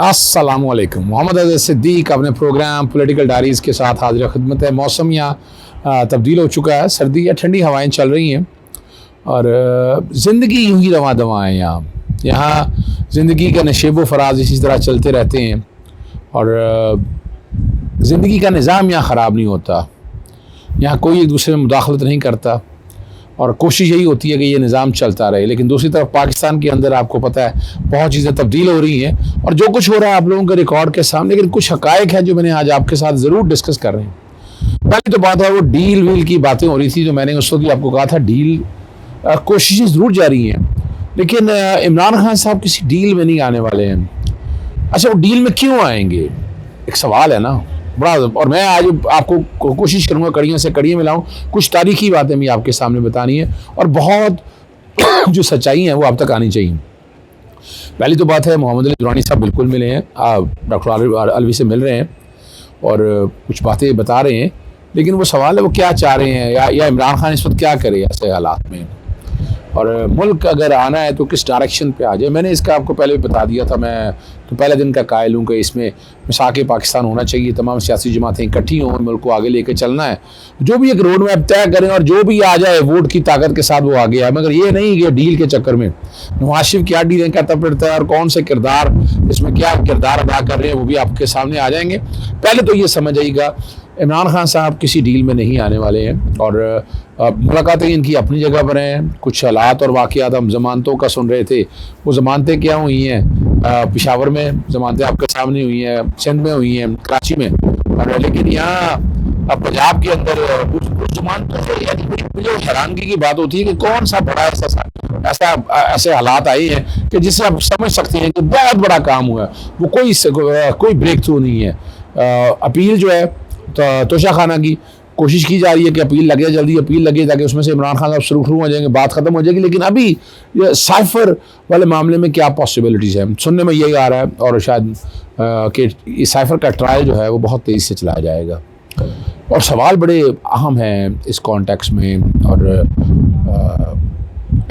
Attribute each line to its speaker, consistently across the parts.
Speaker 1: अस्सलामुअलैकुम। मोहम्मद अज़हर सिद्दीक अपने programme political diaries के साथ हाजिर खिदमत है। मौसम यहाँ तब्दील हो चुका है, सर्दी या ठंडी हवाएं चल रही हैं और ज़िंदगी यूँ ही रवां दवां है। यहाँ ज़िंदगी का नशेब व फराज इसी तरह चलते रहते हैं और ज़िंदगी का निज़ाम यहाँ ख़राब नहीं होता। यहाँ कोई एक दूसरे में मुदाखलत नहीं करता और कोशिश यही होती है कि ये निज़ाम चलता रहे। लेकिन दूसरी तरफ पाकिस्तान के अंदर आपको पता है बहुत चीज़ें तब्दील हो रही हैं और जो कुछ हो रहा है आप लोगों के रिकॉर्ड के सामने, लेकिन कुछ हक़ाइक़ हैं जो मैंने आज आपके साथ ज़रूर डिस्कस कर रहे हैं। पहली तो बात है वो डील वील की बातें हो रही थी, जो मैंने उस वक्त आपको कहा था डील कोशिशें ज़रूर जारी हैं, लेकिन इमरान खान साहब किसी डील में नहीं आने वाले हैं। अच्छा, वो डील में क्यों आएंगे, एक सवाल है ना बड़ा। और मैं आज आपको कोशिश करूंगा कड़ियों से कड़ियाँ मिलाऊं, कुछ तारीखी बातें भी आपके सामने बतानी है और बहुत जो सच्चाई है वो आप तक आनी चाहिए। पहली तो बात है मोहम्मद अली दुरानी साहब बिल्कुल मिले हैं, डॉक्टर अलवी से मिल रहे हैं और कुछ बातें बता रहे हैं, लेकिन वो सवाल है वो क्या चाह रहे हैं या इमरान खान इस वक्त क्या करे ऐसे हालात में, और मुल्क अगर आना है तो किस डायरेक्शन पे आ जाए। मैंने इसका आपको पहले भी बता दिया था, मैं तो पहले दिन का कायल हूँ कि इसमें मिसाक पाकिस्तान होना चाहिए, तमाम सियासी जमातें इकट्ठी हों, मुल्क को आगे लेके चलना है, जो भी एक रोड मैप तय करें और जो भी आ जाए वोट की ताकत के साथ वो आ गया। मगर ये नहीं कि डील के चक्कर में नवाज शरीफ क्या डीलें करता फिरता है और कौन से किरदार इसमें क्या किरदार अदा कर रहे हैं वो भी आपके सामने आ जाएंगे। पहले तो ये समझ आइएगा इमरान खान साहब किसी डील में नहीं आने वाले हैं और मुलाकातें इनकी अपनी जगह पर हैं। कुछ हालात और वाक़यात हम ज़मानतों का सुन रहे थे, वो ज़मानतें क्या हुई हैं, पेशावर में ज़मानतें आपके सामने हुई हैं, सिंध में हुई हैं, कराची में, और लेकिन यहाँ पंजाब के अंदर कुछ ज़मानतों से यानी जो हैरानगी की बात होती है कि कौन सा बड़ा ऐसे हालात आए हैं कि जिससे आप समझ सकते हैं कि बहुत बड़ा काम हुआ है। वो कोई ब्रेक थ्रू नहीं है। अपील जो है तोशा खाना की कोशिश की जा रही है कि अपील लगे, जल्दी अपील लगे ताकि उसमें से इमरान खान साहब शुरू हो जाएंगे, बात ख़त्म हो जाएगी। लेकिन अभी ये साइफर वाले मामले में क्या पॉसिबिलिटीज़ हैं, सुनने में यही आ रहा है और शायद कि इस साइफर का ट्रायल जो है वो बहुत तेज़ी से चलाया जाएगा। और सवाल बड़े अहम हैं इस कॉन्टेक्स्ट में, और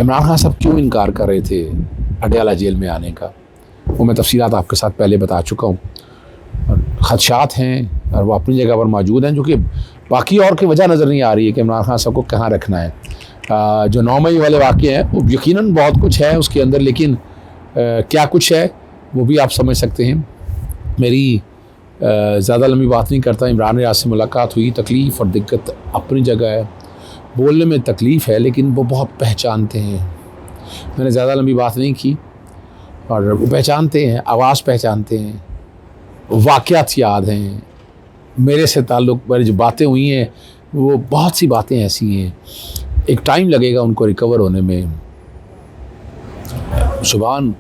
Speaker 1: इमरान खान साहब क्यों इनकार कर रहे थे अडयाला जेल में आने का, वो मैं तफसीलात आपके साथ पहले बता चुका हूँ। और ख़दशात हैं और वो अपनी जगह पर मौजूद हैं, जो कि बाकी और की वजह नज़र नहीं आ रही है कि इमरान खान साहब को कहाँ रखना है। जो 9 मई वाले वाक़े हैं वो यकीनन बहुत कुछ है उसके अंदर, लेकिन क्या कुछ है वो भी आप समझ सकते हैं। मेरी ज़्यादा लंबी बात नहीं करता। इमरान रियाज से मुलाकात हुई, तकलीफ़ और दिक्कत अपनी जगह है, बोलने में तकलीफ़ है लेकिन वो बहुत पहचानते हैं। मैंने ज़्यादा लंबी बात नहीं की और वो पहचानते हैं, आवाज़ पहचानते हैं, वाक़यात याद हैं, मेरे से ताल्लुक़ वाली जो बातें हुई हैं वो बहुत सी बातें ऐसी हैं, एक टाइम लगेगा उनको रिकवर होने में। सुभान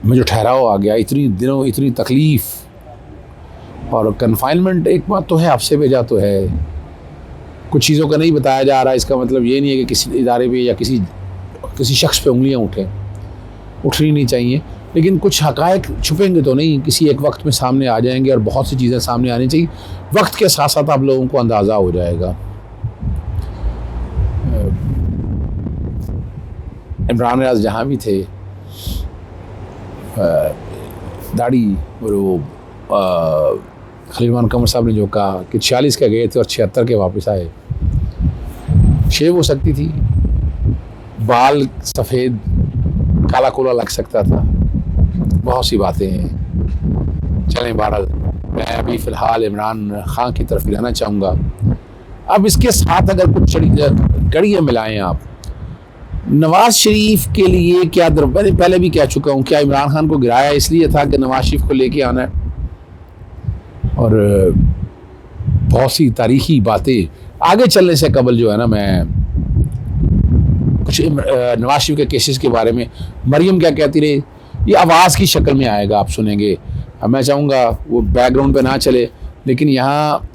Speaker 1: में जो ठहराव आ गया, इतनी दिनों इतनी तकलीफ़ और कन्फाइनमेंट, एक बात तो है आपसे भेजा तो है, कुछ चीज़ों का नहीं बताया जा रहा, इसका मतलब ये नहीं है कि किसी इदारे पे या किसी शख्स पे उंगलियां उठनी नहीं चाहिए, लेकिन कुछ हक़ाइक़ छुपेंगे तो नहीं, किसी एक वक्त में सामने आ जाएंगे और बहुत सी चीज़ें सामने आनी चाहिए। वक्त के साथ साथ आप लोगों को अंदाज़ा हो जाएगा। इमरान रियाज जहाँ भी थे, दाढ़ी और वो खलील कमर साहब ने जो कहा कि 46 के गए थे और 76 के वापस आए, शेव हो सकती थी, बाल सफ़ेद काला कोला लग सकता था, बहुत सी बातें हैं। चलें बहरहाल, मैं अभी फ़िलहाल इमरान खान की तरफ रहना चाहूँगा। अब इसके साथ अगर कुछ कड़ियाँ मिलाएं आप, नवाज़ शरीफ के लिए क्या मैंने पहले भी कह चुका हूँ, क्या इमरान खान को गिराया इसलिए था कि नवाज़ शरीफ को लेके आना है, और बहुत सी तारीख़ी बातें आगे चलने से कबल जो है ना, मैं कुछ नवाज शरीफ के केसेस के बारे में मरियम क्या कहती रही, ये आवाज़ की शक्ल में आएगा, आप सुनेंगे। मैं चाहूँगा वो बैकग्राउंड पे ना चले, लेकिन यहाँ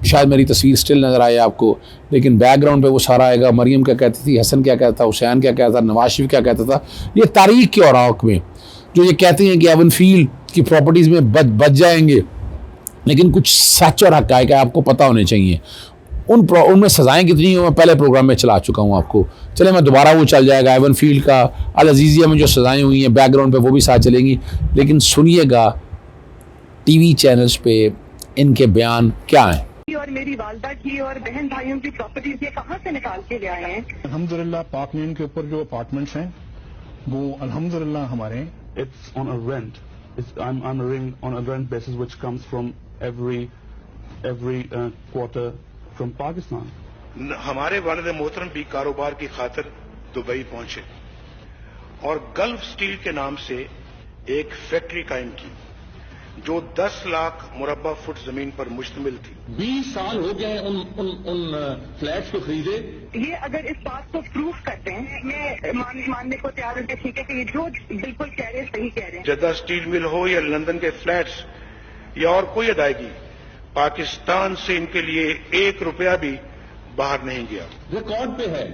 Speaker 1: शायद मेरी तस्वीर स्टिल नज़र आए आपको, लेकिन बैकग्राउंड पे वो सारा आएगा। मरियम क्या कहती थी, हसन क्या कहता था, हुसैन क्या कहता था, नवाज शरीफ क्या कहता था, ये तारीख़ के औराक में जो ये कहते हैं कि एवन फील्ड की प्रॉपर्टीज़ में बच जाएंगे, लेकिन कुछ सच और हक़ाइक़ आपको पता होने चाहिए। उनमें सज़ाएँ कितनी हैं मैं पहले प्रोग्राम में चला चुका हूँ आपको। चले मैं दोबारा वो चल जाएगा, एवन फील्ड का, अल अज़ीज़िया में जो सज़ाएँ हुई हैं बैकग्राउंड पे वो भी साथ चलेंगी। लेकिन सुनिएगा टीवी चैनल्स पे इनके बयान क्या हैं।
Speaker 2: और मेरी वालदा की और बहन भाइयों की प्रॉपर्टीज ये कहाँ से निकाल के ले आए हैं?
Speaker 3: अल्हम्दुलिल्लाह पाक मीन के ऊपर जो अपार्टमेंट्स हैं वो अल्हम्दुलिल्लाह हमारे हैं।
Speaker 4: It's on a rent. I'm renting on a rent basis which comes from every quarter from Pakistan.
Speaker 5: हमारे वालिद मोहतरम भी कारोबार की खातिर दुबई पहुंचे और गल्फ स्टील के नाम से एक फैक्ट्री कायम की जो 10 लाख मुरब्बा फुट जमीन पर मुश्तमिल थी।
Speaker 6: 20 साल हो गए उन फ्लैट्स को खरीदे।
Speaker 2: ये अगर इस बात को प्रूफ करते हैं, मैं मानने को तैयार हूँ कि ठीक है कि ये जो बिल्कुल कह रहे हैं सही कह रहे हैं।
Speaker 5: जद्दा स्टील मिल हो या लंदन के फ्लैट्स या और कोई अदायगी, पाकिस्तान से इनके लिए 1 रुपया भी बाहर नहीं गया।
Speaker 6: रिकॉर्ड पे है,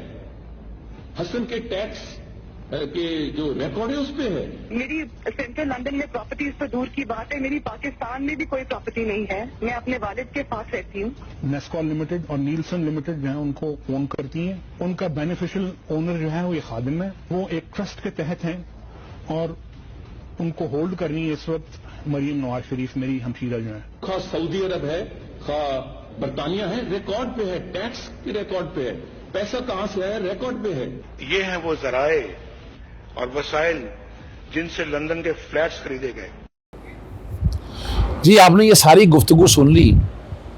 Speaker 6: हसन के टैक्स के जो रिकॉर्ड है उस पे है।
Speaker 2: मेरी सेंट्रल लंदन में प्रॉपर्टीज तो दूर की बात है, मेरी पाकिस्तान में भी कोई प्रॉपर्टी नहीं है। मैं अपने वालिद के पास रहती हूँ।
Speaker 3: नेस्कॉल लिमिटेड और नीलसन लिमिटेड जो है उनको ओन करती हैं। उनका बेनिफिशियल ओनर जो है वो ये खादिम है, वो एक ट्रस्ट के तहत हैं और उनको होल्ड करनी है इस वक्त मरीम नवाज शरीफ मेरी हमशीरा जो है।
Speaker 6: खा सऊदी अरब है, खा बरतानिया है, रिकॉर्ड पे है, टैक्स के रिकॉर्ड पे है, पैसा कहां से है रिकॉर्ड पे है।
Speaker 5: ये हैं वो जराए और वसाइल जिनसे लंदन के फ्लैट्स खरीदे गए।
Speaker 1: जी आपने ये सारी गुफ्तगू सुन ली।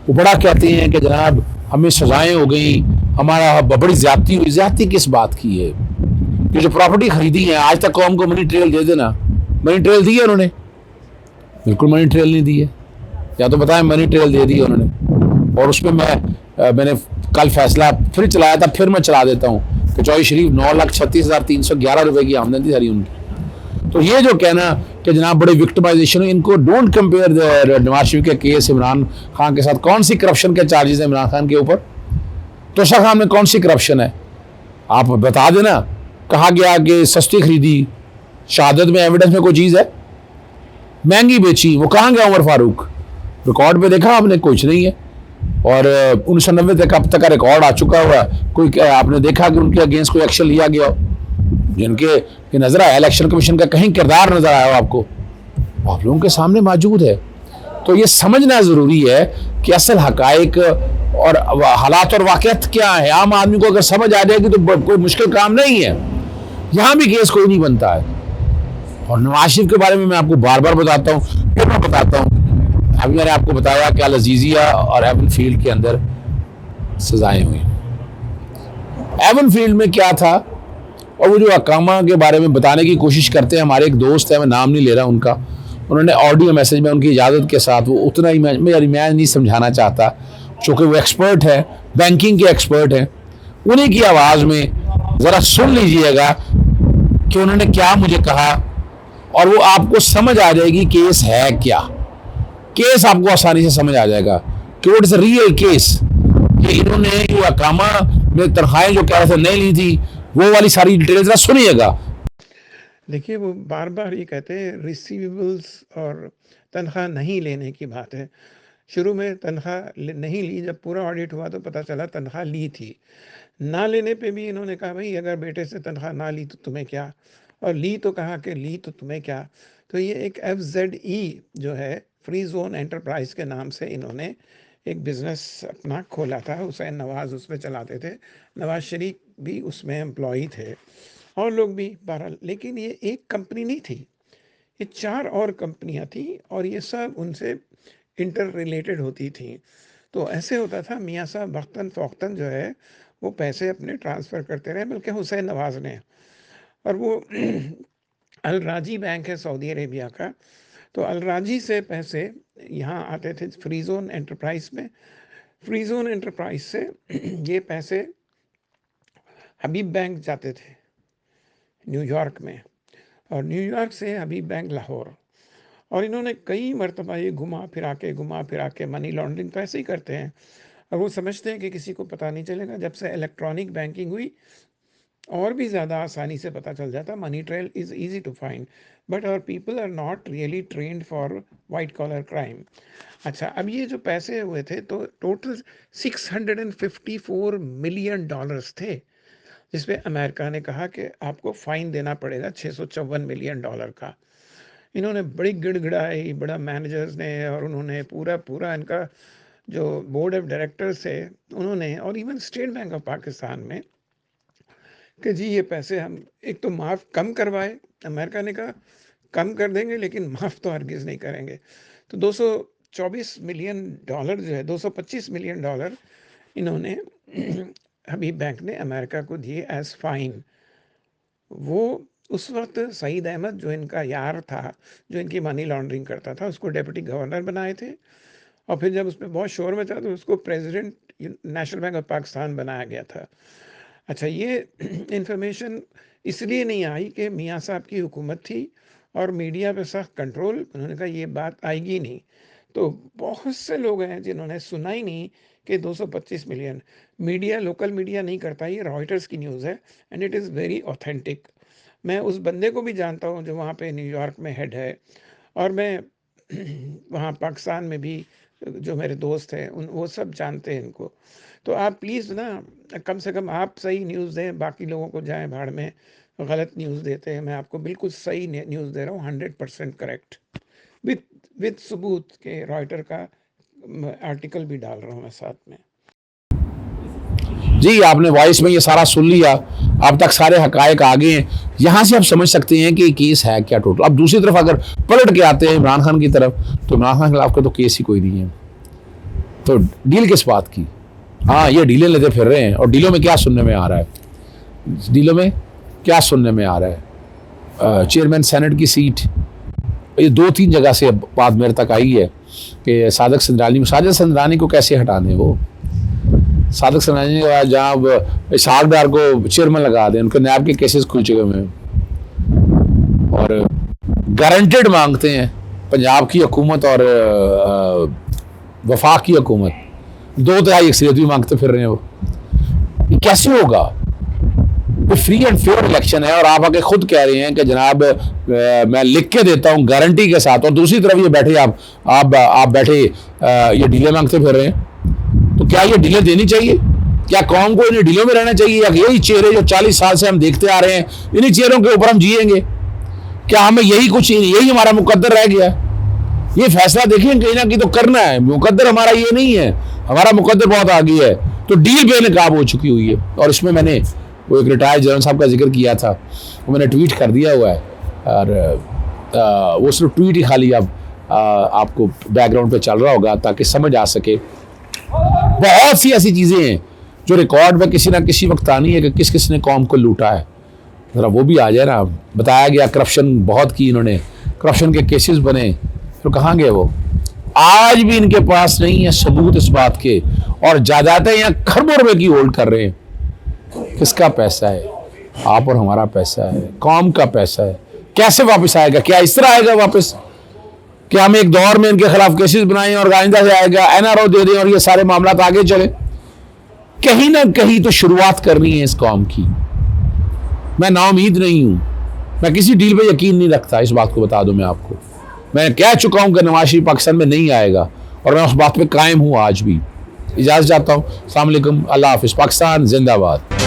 Speaker 1: वो बड़ा कहते हैं कि जनाब हमें सजाएं हो गई, हमारा बड़ी ज्यादती हुई। ज्यादती किस बात की है? ये जो प्रॉपर्टी खरीदी है आज तक कौम को मनी ट्रेल दे देना। मनी ट्रेल दी है उन्होंने? बिल्कुल मनी ट्रेल नहीं दी है। या तो बताएं मनी ट्रेल दे दी है उन्होंने। और उसमें मैंने कल फैसला फिर चलाया था, फिर मैं चला देता हूँ कि चौधरी शरीफ 9,36,311 रुपए की आमदनी थी सारी उनकी। तो ये जो कहना कि जनाब बड़े विक्टिमाइजेशन, इनको डोंट कंपेयर नवाज शरीफ के केस इमरान खान के साथ। कौन सी करप्शन के चार्जेस हैं इमरान खान के ऊपर? तोशा खान में कौन सी करप्शन है आप बता देना। कहा गया कि सस्ती खरीदी, शहादत में एविडेंस में कोई चीज़ है? महंगी बेची, वो कहाँ गया उमर फारूक? रिकॉर्ड पे देखा आपने? कुछ नहीं है। और 1990 तक अब तक का रिकॉर्ड आ चुका हुआ है। कोई आपने देखा कि उनके अगेंस्ट कोई एक्शन लिया गया हो? जिनके नजर आया इलेक्शन कमीशन का कहीं किरदार नजर आया हो आपको? आप लोगों के सामने मौजूद है। तो ये समझना जरूरी है कि असल हकायक और हालात और वाक़यात क्या है। आम आदमी को अगर समझ आ जाएगी तो कोई मुश्किल काम नहीं है। यहाँ भी केस कोई नहीं बनता है। और नवाज शरीफ के बारे में मैं आपको बार बार बताता हूँ, फिर मैं बताता हूँ। अभी मैंने आपको बताया कि अल अज़ीज़िया और एवन फील्ड के अंदर सजाएं हुई। एवन फील्ड में क्या था और वो जो अकामा के बारे में बताने की कोशिश करते हैं, हमारे एक दोस्त है, मैं नाम नहीं ले रहा उनका, उन्होंने ऑडियो मैसेज में उनकी इजाज़त के साथ, वो उतना ही मैं नहीं समझाना चाहता चूँकि वो एक्सपर्ट है, बैंकिंग के एक्सपर्ट हैं। उन्हीं की आवाज़ में ज़रा सुन लीजिएगा कि उन्होंने क्या मुझे कहा और वो आपको समझ आ जाएगी केस है क्या। केस आपको आसानी से समझ आ जाएगा कि व्हाट इज रियल केस। कि इन्होंने जो अकामा में तनख्वाहें जो कह रहे थे नहीं ली थी, वो वाली सारी डिटेल्स जरा सुनिएगा।
Speaker 7: देखिए वो बार बार ये कहते हैं रिसीवेबल्स और तनख्वाह नहीं लेने की बात है। शुरू में तनख्वाह नहीं ली, जब पूरा ऑडिट हुआ तो पता चला तनख्वाह ली थी। ना लेने पे भी इन्होंने कहा भाई अगर बेटे से तनख्वाह ना ली तो तुम्हें क्या, और ली तो कहा कि ली तो तुम्हें क्या। तो ये एक FZE जो है फ्री जोन एंटरप्राइज के नाम से इन्होंने एक बिज़नेस अपना खोला था। हुसैन नवाज़ उसमें चलाते थे, नवाज शरीफ भी उसमें एम्प्लॉई थे और लोग भी बहरहाल। लेकिन ये एक कंपनी नहीं थी, ये 4 और कंपनियां थी और ये सब उनसे इंटर रिलेटेड होती थी। तो ऐसे होता था मियाँ साहब वक्तन फ़ौक्तन जो है वो पैसे अपने ट्रांसफ़र करते रहे, बल्कि हुसैन नवाज़ ने। और वो अल राजी बैंक है सऊदी अरेबिया का, तो अल राजी से पैसे यहाँ आते थे फ्री जोन एंटरप्राइज में। फ्री जोन एंटरप्राइज से ये पैसे हबीब बैंक जाते थे न्यूयॉर्क में, और न्यूयॉर्क से हबीब बैंक लाहौर। और इन्होंने कई मरतबा ये घुमा फिरा के मनी लॉन्ड्रिंग तो ऐसे ही करते हैं और वो समझते हैं कि किसी को पता नहीं चलेगा। जब से इलेक्ट्रॉनिक बैंकिंग हुई और भी ज़्यादा आसानी से पता चल जाता। Money trail is easy to find, but our people are not really trained for white collar crime. अच्छा, अब ये जो पैसे हुए थे तो टोटल $654 मिलियन थे, जिसपे अमेरिका ने कहा कि आपको फाइन देना पड़ेगा $654 मिलियन का। इन्होंने बड़ी गिड़गिड़ाई, बड़ा मैनेजर्स ने, और उन्होंने पूरा इनका जो बोर्ड ऑफ डायरेक्टर्स है उन्होंने, और even state bank of Pakistan में, कि जी ये पैसे हम एक तो माफ़ कम करवाए। अमेरिका ने कहा कम कर देंगे लेकिन माफ़ तो हरगिज़ नहीं करेंगे। तो $224 मिलियन जो है, $225 मिलियन इन्होंने हबीब बैंक ने अमेरिका को दिए एज फाइन। वो उस वक्त सईद अहमद जो इनका यार था, जो इनकी मनी लॉन्ड्रिंग करता था, उसको डेप्यूटी गवर्नर बनाए थे, और फिर जब उस पर बहुत शोर मचा तो उसको president national bank of Pakistan बनाया गया था। अच्छा, ये इंफॉर्मेशन इसलिए नहीं आई कि मियाँ साहब की हुकूमत थी और मीडिया पे सख्त कंट्रोल, उन्होंने कहा ये बात आएगी नहीं। तो बहुत से लोग हैं जिन्होंने सुना ही नहीं कि 225 मिलियन। मीडिया, लोकल मीडिया नहीं करता, ये रॉयटर्स की न्यूज़ है and it is very authentic. मैं उस बंदे को भी जानता हूँ जो वहाँ पे न्यूयॉर्क में हेड है, और मैं वहाँ पाकिस्तान में भी जो मेरे दोस्त हैं वो सब जानते हैं इनको। तो आप प्लीज़ ना कम से कम आप सही न्यूज़ दें, बाकी लोगों को जाए भाड़ में, गलत न्यूज़ देते हैं। मैं आपको बिल्कुल सही न्यूज़ दे रहा हूँ, 100% करेक्ट, विद सबूत के रॉयटर का आर्टिकल भी डाल रहा हूँ मैं साथ में।
Speaker 1: जी, आपने वॉइस में ये सारा सुन लिया, अब तक सारे हकायक आ गए हैं। यहाँ से आप समझ सकते हैं कि केस है क्या टोटल। अब दूसरी तरफ अगर पलट के आते हैं इमरान खान की तरफ, तो इमरान खान के खिलाफ का तो केस ही कोई नहीं है। तो डील किस बात की? हाँ, ये डीलें लेते फिर रहे हैं, और डीलों में क्या सुनने में आ रहा है? डीलों में क्या सुनने में आ रहा है? चेयरमैन सेनेट की सीट, ये 2-3 जगह से बात मेरे तक आई है कि सादिक संदरानी को कैसे हटाने। वो सादिक संदरानी जहाँ इसहाक डार को चेयरमैन लगा दें, उनके नैब के केसेस खुल चुके हुए हैं, और गारंटेड मांगते हैं पंजाब की हुकूमत और वफाक की हुकूमत, 2/3 अक्सरियत भी मांगते फिर रहे हैं। वो ये कैसे होगा? ये फ्री एंड फेयर इलेक्शन है, और आप आके खुद कह रहे हैं कि जनाब मैं लिख के देता हूँ गारंटी के साथ, और दूसरी तरफ ये बैठे आप बैठे ये डीलें मांगते फिर रहे हैं। तो क्या ये डीलें देनी चाहिए? क्या कौम को इन्हीं डीलों में रहना चाहिए, या यही चेहरे जो 40 साल से हम देखते आ रहे हैं, इन्हीं चेहरों के ऊपर हम जिएंगे? क्या हमें यही हमारा मुकद्दर रह गया? ये फैसला देखें, कहीं ना कहीं तो करना है। मुकद्दर हमारा ये नहीं है, हमारा मुकद्दर बहुत आगे है। तो डील बेनकाब हो चुकी हुई है, और इसमें मैंने वो एक रिटायर्ड जनरल साहब का जिक्र किया था, वो मैंने ट्वीट कर दिया हुआ है, और वो सिर्फ ट्वीट ही खाली अब आपको बैकग्राउंड पे चल रहा होगा ताकि समझ आ सके। बहुत सी ऐसी चीज़ें हैं जो रिकॉर्ड में किसी ना किसी वक्त आनी है कि किस किस ने कौम को लूटा है, ज़रा वो भी आ जाए ना। बताया गया करप्शन बहुत की इन्होंने, करप्शन के केसेस बने, तो कहाँ गए वो? आज भी इनके पास नहीं है सबूत इस बात के, और जायदादें यहाँ खरबों रुपए की होल्ड कर रहे हैं। किसका पैसा है? आप और हमारा पैसा है, कौम का पैसा है। कैसे वापस आएगा? क्या इस तरह आएगा वापस? क्या हम एक दौर में इनके खिलाफ केसेस बनाएं और आइंदा से आएगा NRO दे दें और ये सारे मामला आगे चले? कहीं ना कहीं तो शुरुआत करनी है इस कौम की। मैं नाउमीद नहीं हूं, मैं किसी डील पे यकीन नहीं रखता, इस बात को बता दूं मैं आपको। मैं कह चुका हूं कि नवाज शरीफ पाकिस्तान में नहीं आएगा, और मैं उस बात पे कायम हूं आज भी। इजाज़त चाहता हूं। अस्सलाम वालेकुम, अल्लाह हाफिज़। पाकिस्तान जिंदाबाद।